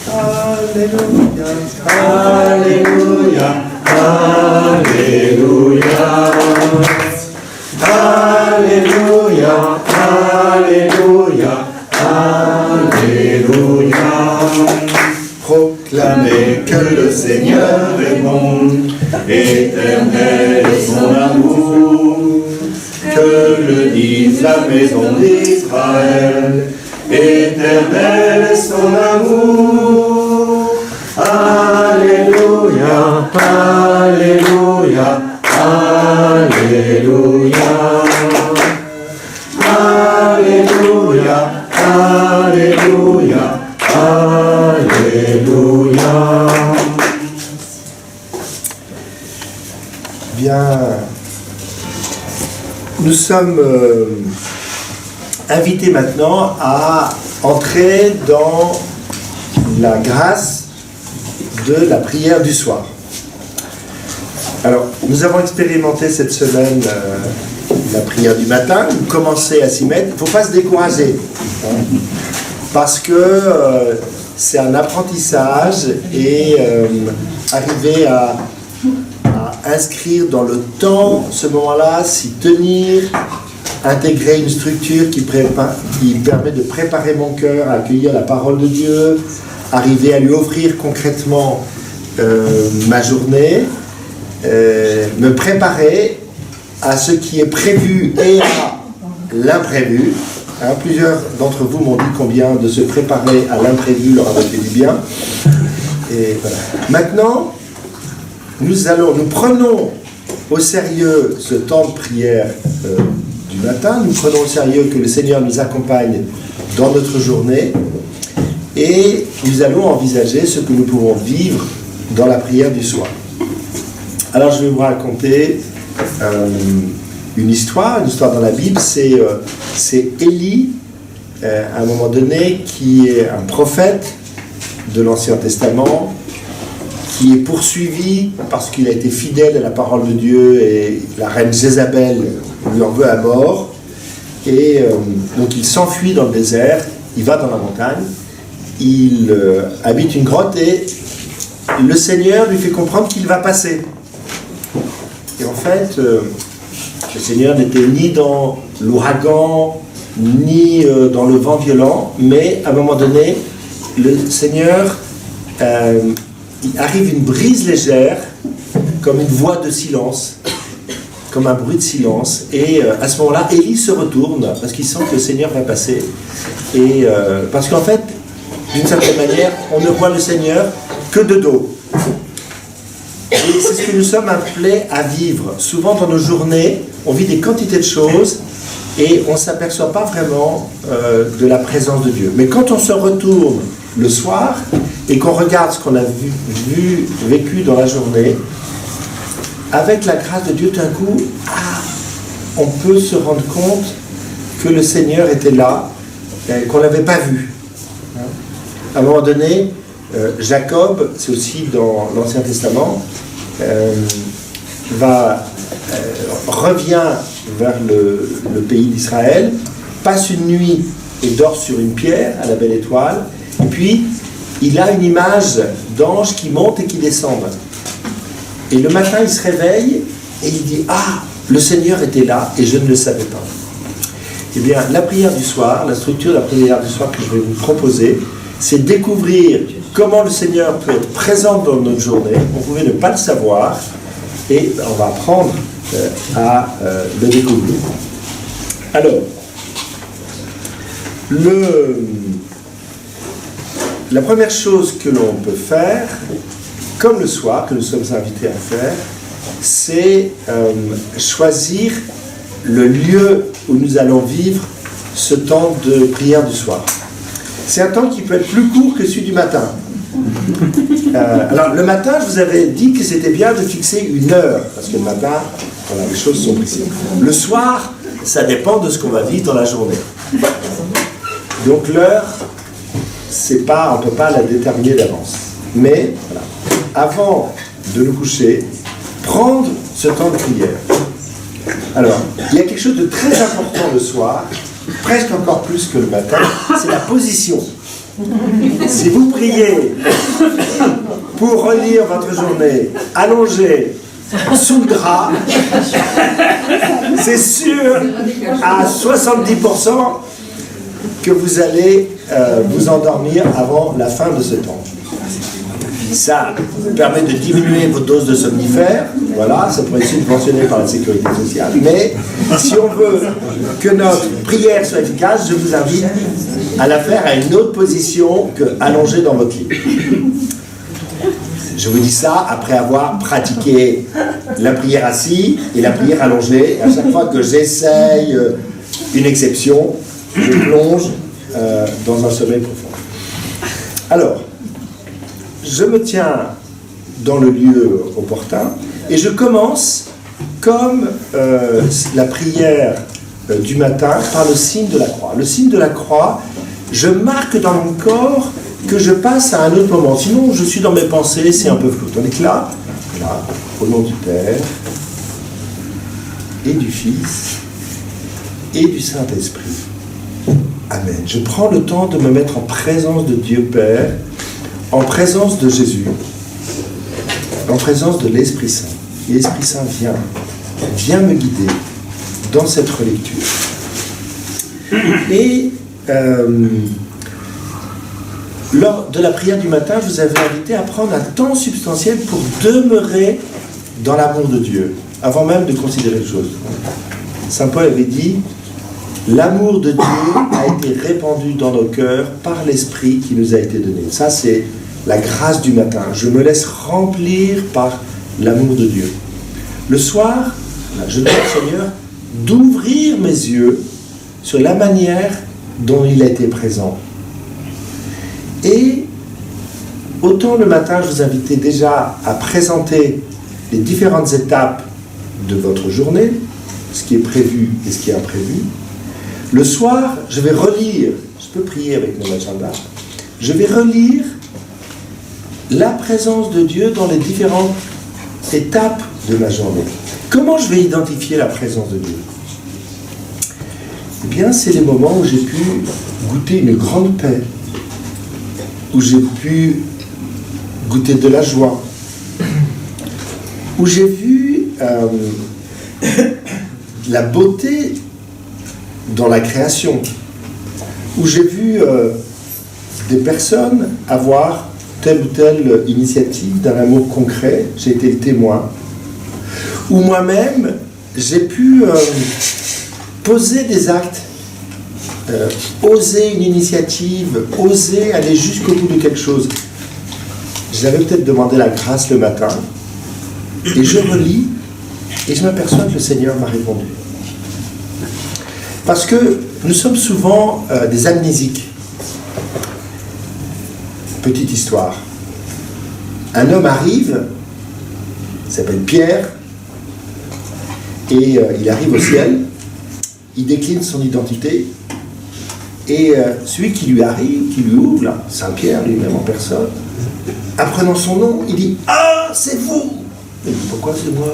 Alléluia, Alléluia, Alléluia, Alléluia, Alléluia, Alléluia. Proclamez que le Seigneur est bon, éternel est son amour, que le dise la maison d'Israël, éternel est son amour. Alléluia, Alléluia, Alléluia, Alléluia, Alléluia, Alléluia. Bien, nous sommes invités maintenant à entrer dans la grâce de la prière du soir. Alors, nous avons expérimenté cette semaine la prière du matin, vous commencez à s'y mettre, il ne faut pas se décourager, hein, parce que c'est un apprentissage et arriver à inscrire dans le temps ce moment-là, s'y tenir, intégrer une structure qui permet de préparer mon cœur à accueillir la parole de Dieu, arriver à lui offrir concrètement ma journée, me préparer à ce qui est prévu et à l'imprévu. Hein, plusieurs d'entre vous m'ont dit combien de se préparer à l'imprévu leur avait fait du bien. Et voilà. Maintenant, nous prenons au sérieux ce temps de prière du matin, nous prenons au sérieux que le Seigneur nous accompagne dans notre journée et nous allons envisager ce que nous pouvons vivre dans la prière du soir. Alors je vais vous raconter une histoire dans la Bible, c'est Élie, à un moment donné, qui est un prophète de l'Ancien Testament, qui est poursuivi parce qu'il a été fidèle à la parole de Dieu et la reine Jézabel lui en veut à mort. Et donc il s'enfuit dans le désert, il va dans la montagne, il habite une grotte et le Seigneur lui fait comprendre qu'il va passer. Et en fait, le Seigneur n'était ni dans l'ouragan, ni dans le vent violent, mais à un moment donné, le Seigneur, il arrive une brise légère, comme une voix de silence, comme un bruit de silence, et à ce moment-là, Élie se retourne, parce qu'il sent que le Seigneur va passer, et parce qu'en fait, d'une certaine manière, on ne voit le Seigneur que de dos. Et c'est ce que nous sommes appelés à vivre. Souvent dans nos journées, on vit des quantités de choses et on ne s'aperçoit pas vraiment de la présence de Dieu. Mais quand on se retourne le soir et qu'on regarde ce qu'on a vécu dans la journée, avec la grâce de Dieu, tout d'un coup, on peut se rendre compte que le Seigneur était là, qu'on ne l'avait pas vu. À un moment donné, Jacob, c'est aussi dans l'Ancien Testament, revient vers le pays d'Israël, passe une nuit et dort sur une pierre à la belle étoile, et puis il a une image d'ange qui monte et qui descend. Et le matin, il se réveille et il dit « Ah, le Seigneur était là et je ne le savais pas. » Eh bien, la prière du soir, la structure de la prière du soir que je vais vous proposer, c'est découvrir comment le Seigneur peut être présent dans notre journée. On pouvait ne pas le savoir et on va apprendre à le découvrir. Alors, la première chose que l'on peut faire, comme le soir, que nous sommes invités à faire, c'est choisir le lieu où nous allons vivre ce temps de prière du soir. C'est un temps qui peut être plus court que celui du matin. Alors, le matin, je vous avais dit que c'était bien de fixer une heure, parce que le matin, voilà, les choses sont précises. Le soir, ça dépend de ce qu'on va vivre dans la journée. Donc l'heure, on ne peut pas la déterminer d'avance. Mais, voilà, avant de nous coucher, prendre ce temps de prière. Alors, il y a quelque chose de très important le soir, presque encore plus que le matin, c'est la position. Si vous priez pour relire votre journée allongée sous le drap, c'est sûr à 70% que vous allez vous endormir avant la fin de ce temps. Ça permet de diminuer vos doses de somnifères, voilà, ça pourrait être subventionné par la sécurité sociale, mais si on veut que notre prière soit efficace, je vous invite à la faire à une autre position que allongée dans votre lit. Je vous dis ça après avoir pratiqué la prière assis et la prière allongée. Et à chaque fois que j'essaye une exception, je plonge dans un sommeil profond. Alors, je me tiens dans le lieu opportun et je commence comme la prière du matin par le signe de la croix. Le signe de la croix, je marque dans mon corps que je passe à un autre moment. Sinon, je suis dans mes pensées, c'est un peu flou. Tandis que là, au nom du Père et du Fils et du Saint-Esprit. Amen. Je prends le temps de me mettre en présence de Dieu Père, en présence de Jésus, en présence de l'Esprit Saint. Et l'Esprit Saint vient me guider dans cette relecture. Et lors de la prière du matin, je vous avais invité à prendre un temps substantiel pour demeurer dans l'amour de Dieu, avant même de considérer les choses. Saint Paul avait dit « L'amour de Dieu a été répandu dans nos cœurs par l'Esprit qui nous a été donné. » Ça, c'est la grâce du matin. Je me laisse remplir par l'amour de Dieu. Le soir, je demande au Seigneur d'ouvrir mes yeux sur la manière dont il a été présent. Et autant le matin, je vous invitais déjà à présenter les différentes étapes de votre journée, ce qui est prévu et ce qui est imprévu. Le soir, je vais relire, je peux prier avec mon agenda, je vais relire la présence de Dieu dans les différentes étapes de ma journée. Comment je vais identifier la présence de Dieu? Eh bien, c'est les moments où j'ai pu goûter une grande paix, où j'ai pu goûter de la joie, où j'ai vu la beauté dans la création, où j'ai vu des personnes avoir telle ou telle initiative d'un amour concret, j'ai été le témoin, où moi-même j'ai pu poser des actes, oser une initiative, oser aller jusqu'au bout de quelque chose. J'avais peut-être demandé la grâce le matin, et je relis, et je m'aperçois que le Seigneur m'a répondu. Parce que nous sommes souvent des amnésiques. Petite histoire. Un homme arrive, il s'appelle Pierre, et il arrive au ciel, il décline son identité, et celui qui lui arrive, qui lui ouvre, là, Saint-Pierre lui-même en personne, apprenant son nom, il dit « Ah, c'est vous !» Il dit « Pourquoi c'est moi ?»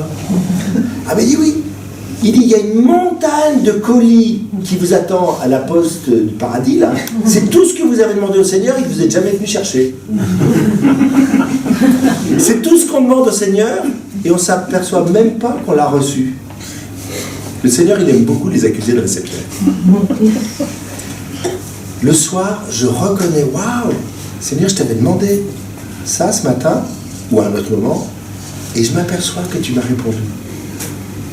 Ah mais il dit « Oui !» Il dit « Il y a une montagne de colis qui vous attend à la poste du paradis, là. C'est tout ce que vous avez demandé au Seigneur et que vous n'êtes jamais venu chercher. C'est tout ce qu'on demande au Seigneur et on ne s'aperçoit même pas qu'on l'a reçu. » Le Seigneur, il aime beaucoup les accusés de réception. Le soir, je reconnais, waouh, Seigneur, je t'avais demandé ça ce matin, ou à un autre moment, et je m'aperçois que tu m'as répondu.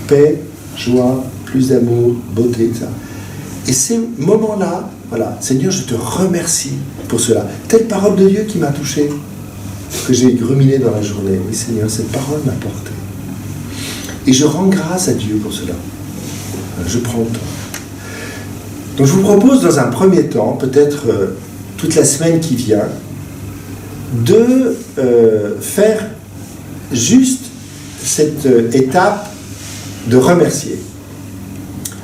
Paix, joie, plus d'amour, beauté, ça. Et ces moments-là, voilà, Seigneur, je te remercie pour cela. Telle parole de Dieu qui m'a touché, que j'ai ruminé dans la journée. Oui, Seigneur, cette parole m'a porté. Et je rends grâce à Dieu pour cela. Je prends le temps. Donc je vous propose dans un premier temps, peut-être toute la semaine qui vient, de faire juste cette étape de remercier.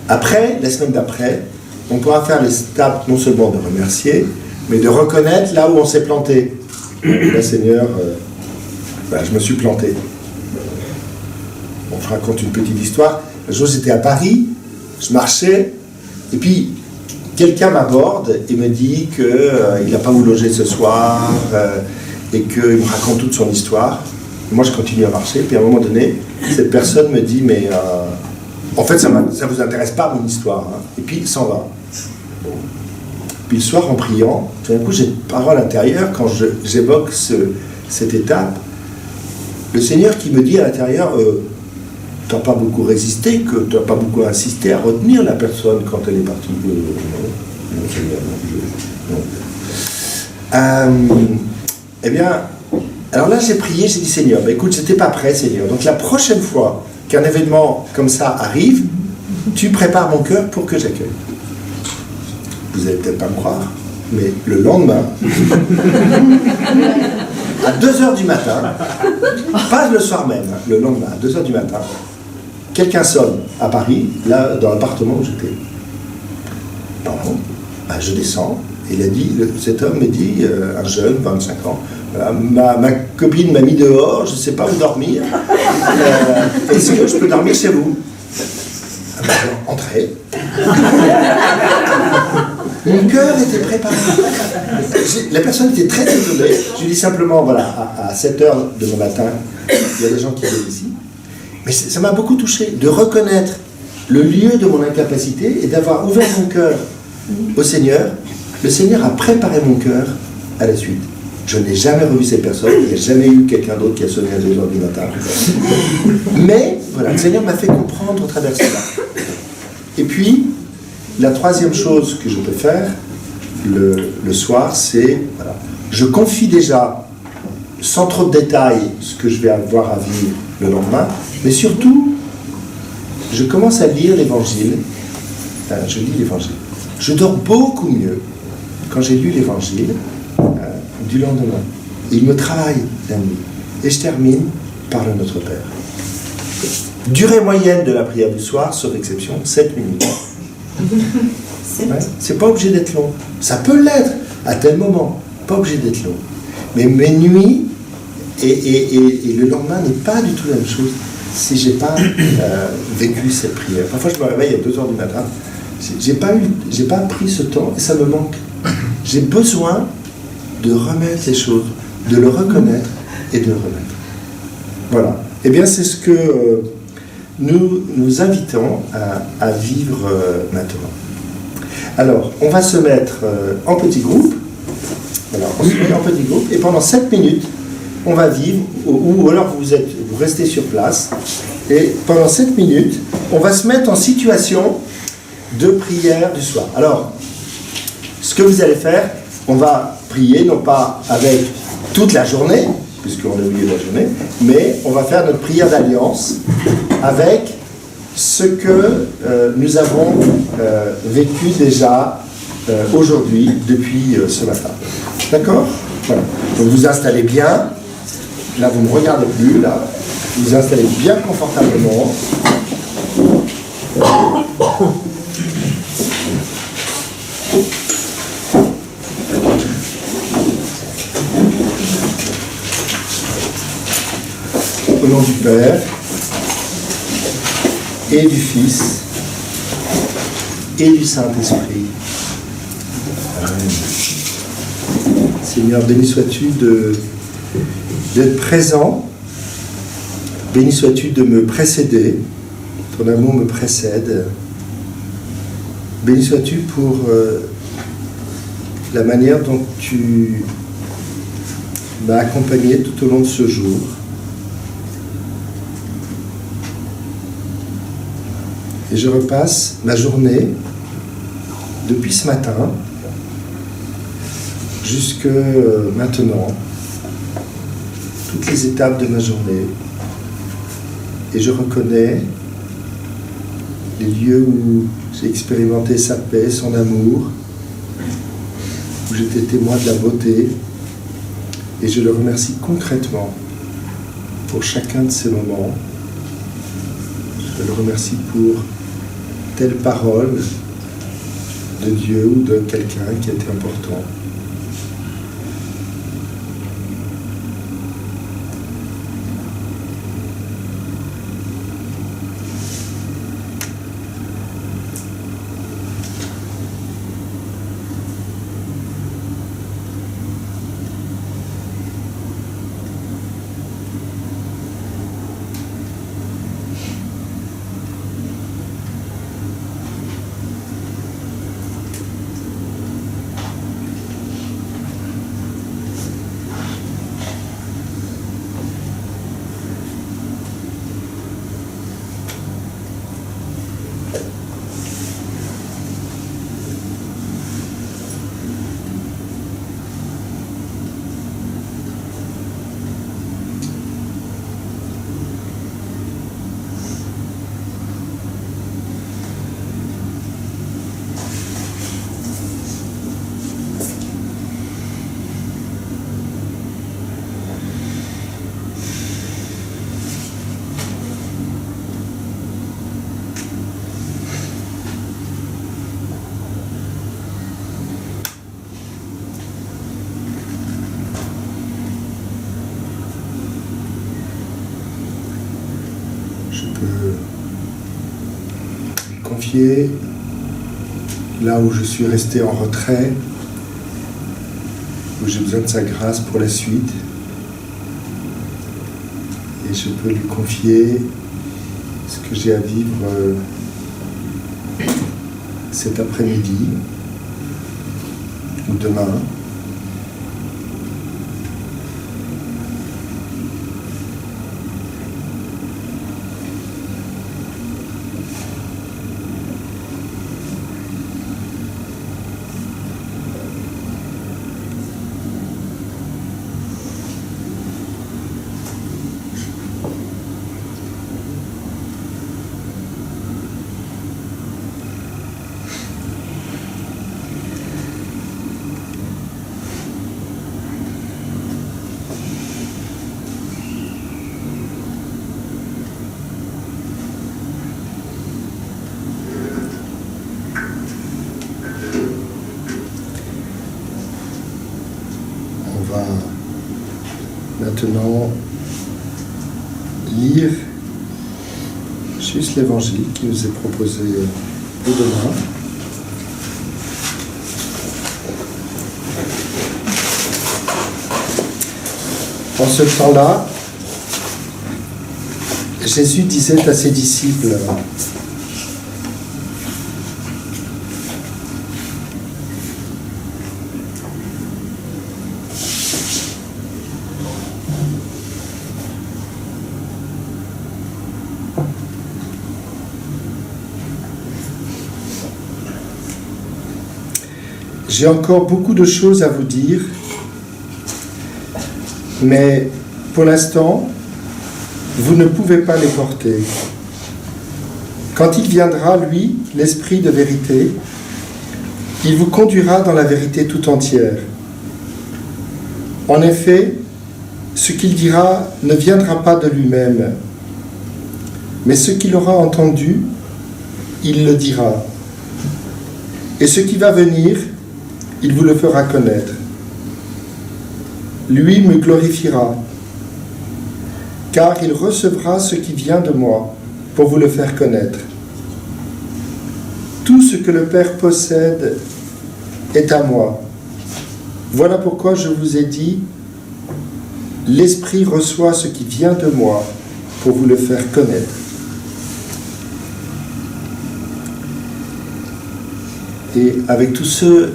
Après, la semaine d'après, on pourra faire l'étape non seulement de remercier, mais de reconnaître là où on s'est planté. Là, Seigneur, je me suis planté. On raconte une petite histoire. Un jour, j'étais à Paris, je marchais, et puis quelqu'un m'aborde et me dit qu'il n'a pas où loger ce soir et qu'il me raconte toute son histoire. Moi, je continue à marcher, puis à un moment donné, cette personne me dit, mais en fait, ça ne vous intéresse pas mon histoire. Hein. Et puis, il s'en va. Puis le soir, en priant, tout d'un coup, j'ai une parole intérieure, quand j'évoque cette étape, le Seigneur qui me dit à l'intérieur, tu n'as pas beaucoup résisté, que tu n'as pas beaucoup insisté à retenir la personne quand elle est partie. Non, Seigneur, non. Eh bien, alors là, j'ai prié, j'ai dit, Seigneur, écoute, j'étais pas prêt, Seigneur. Donc la prochaine fois qu'un événement comme ça arrive, tu prépares mon cœur pour que j'accueille. Vous n'allez peut-être pas me croire, mais le lendemain, à 2h du matin, pas le soir même, le lendemain, à 2h du matin, quelqu'un sonne à Paris, là, dans l'appartement où j'étais. Bon, je descends, et cet homme me dit, un jeune, 25 ans, ma copine m'a mis dehors, je ne sais pas où dormir, est-ce que je peux dormir chez vous? Entrez. Mon cœur était préparé. La personne était très étonnée. Je lui dis simplement, voilà, à 7h de mon matin, il y a des gens qui viennent ici. Mais ça m'a beaucoup touché de reconnaître le lieu de mon incapacité et d'avoir ouvert mon cœur au Seigneur. Le Seigneur a préparé mon cœur à la suite. Je n'ai jamais revu cette personne, il n'y a jamais eu quelqu'un d'autre qui a sonné à 2h du matin. Mais, voilà, le Seigneur m'a fait comprendre au travers de cela. Et puis, la troisième chose que je peux faire le soir, c'est, voilà, je confie déjà, sans trop de détails, ce que je vais avoir à vivre le lendemain, mais surtout, je commence à lire l'Évangile. Je lis l'Évangile. Je dors beaucoup mieux quand j'ai lu l'Évangile du lendemain. Et il me travaille la nuit. Et je termine par le Notre Père. Durée moyenne de la prière du soir, sauf exception, 7 minutes. Ouais, c'est pas obligé d'être long. Ça peut l'être à tel moment, pas obligé d'être long. Mais mes nuits et le lendemain n'est pas du tout la même chose si j'ai pas vécu cette prière. Parfois je me réveille à 2h du matin, j'ai pas pris ce temps et ça me manque. J'ai besoin de remettre les choses, de le reconnaître et de le remettre. Voilà. Eh bien c'est ce que nous invitons à vivre maintenant. Alors, on va se mettre en petit groupe. Voilà, on se met en petit groupe et pendant 7 minutes, on va vivre, ou alors vous restez sur place, et pendant 7 minutes, on va se mettre en situation de prière du soir. Alors, ce que vous allez faire, on va prier, non pas avec toute la journée, puisqu'on est au milieu de la journée, mais on va faire notre prière d'alliance avec ce que nous avons vécu déjà aujourd'hui, depuis ce matin. D'accord? Voilà. Donc vous installez bien, là vous ne me regardez plus, là, vous installez bien confortablement. Au nom du Père, et du Fils, et du Saint-Esprit. Amen. Seigneur, béni sois-tu d'être présent, béni sois-tu de me précéder, ton amour me précède, béni sois-tu pour la manière dont tu m'as accompagné tout au long de ce jour. Et je repasse ma journée, depuis ce matin, jusque maintenant, toutes les étapes de ma journée. Et je reconnais les lieux où j'ai expérimenté sa paix, son amour, où j'étais témoin de la beauté. Et je le remercie concrètement pour chacun de ces moments. Je le remercie pour telle parole de Dieu ou de quelqu'un qui était important. peux lui confier là où je suis resté en retrait, où j'ai besoin de sa grâce pour la suite. Et je peux lui confier ce que j'ai à vivre cet après-midi ou demain. On va maintenant lire juste l'évangile qui nous est proposé pour demain. En ce temps-là, Jésus disait à ses disciples: j'ai encore beaucoup de choses à vous dire, mais pour l'instant, vous ne pouvez pas les porter. Quand il viendra, lui, l'Esprit de vérité, il vous conduira dans la vérité tout entière. En effet, ce qu'il dira ne viendra pas de lui-même, mais ce qu'il aura entendu, il le dira. Et ce qui va venir, il vous le fera connaître. Lui me glorifiera, car il recevra ce qui vient de moi pour vous le faire connaître. Tout ce que le Père possède est à moi. Voilà pourquoi je vous ai dit, l'Esprit reçoit ce qui vient de moi pour vous le faire connaître. Et avec tous ceux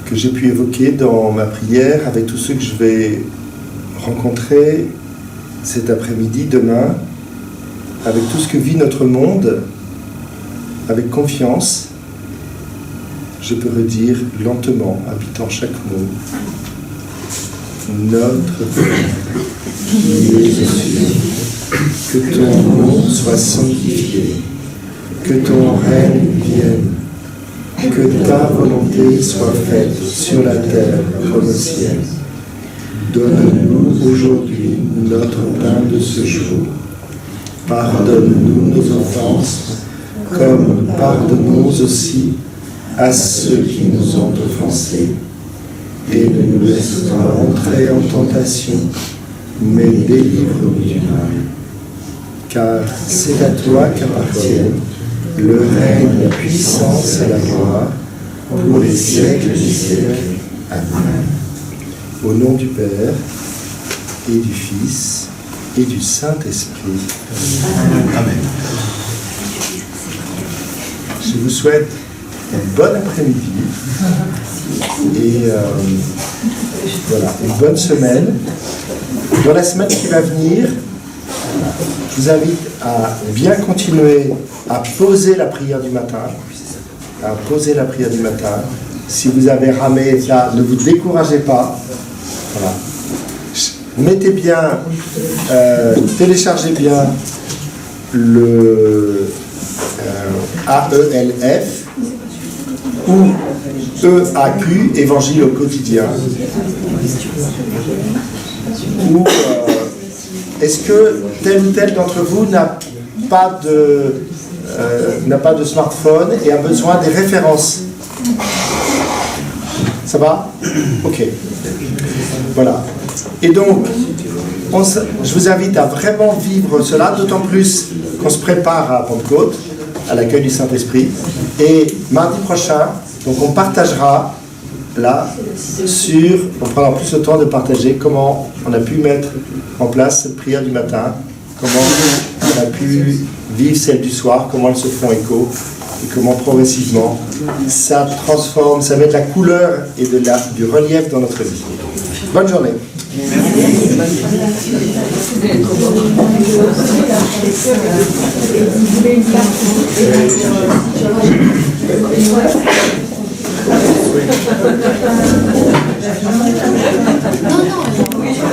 que j'ai pu évoquer dans ma prière, avec tous ceux que je vais rencontrer cet après-midi, demain, avec tout ce que vit notre monde, avec confiance, je peux redire lentement, habitant chaque mot: Notre Père, qui es aux cieux, que ton nom soit sanctifié, que ton règne vienne, que ta volonté soit faite sur la terre comme au ciel. Donne-nous aujourd'hui notre pain de ce jour. Pardonne-nous nos offenses, comme nous pardonnons aussi à ceux qui nous ont offensés. Et ne nous laisse pas entrer en tentation, mais délivre-nous du mal. Car c'est à toi qu'appartiennent le règne, la puissance et la gloire, pour les siècles des siècles. Amen. Au nom du Père, et du Fils, et du Saint-Esprit. Amen. Je vous souhaite une bonne après-midi, et voilà, une bonne semaine. Dans la semaine qui va venir, je vous invite à bien continuer à poser la prière du matin. Si vous avez ramé ça, ne vous découragez pas. Voilà. Mettez bien, téléchargez bien le AELF ou EAQ, Évangile au quotidien. Ou est-ce que tel ou tel d'entre vous n'a pas de smartphone et a besoin des références? Ça va? Ok. Voilà. Et donc, je vous invite à vraiment vivre cela, d'autant plus qu'on se prépare à Pentecôte, à l'accueil du Saint-Esprit. Et mardi prochain, donc on partagera là on prendra plus le temps de partager comment on a pu mettre en place cette prière du matin, comment on a pu vivre celle du soir, comment elles se font écho, et comment progressivement ça transforme, ça met de la couleur et du relief dans notre vie. Bonne journée. Merci.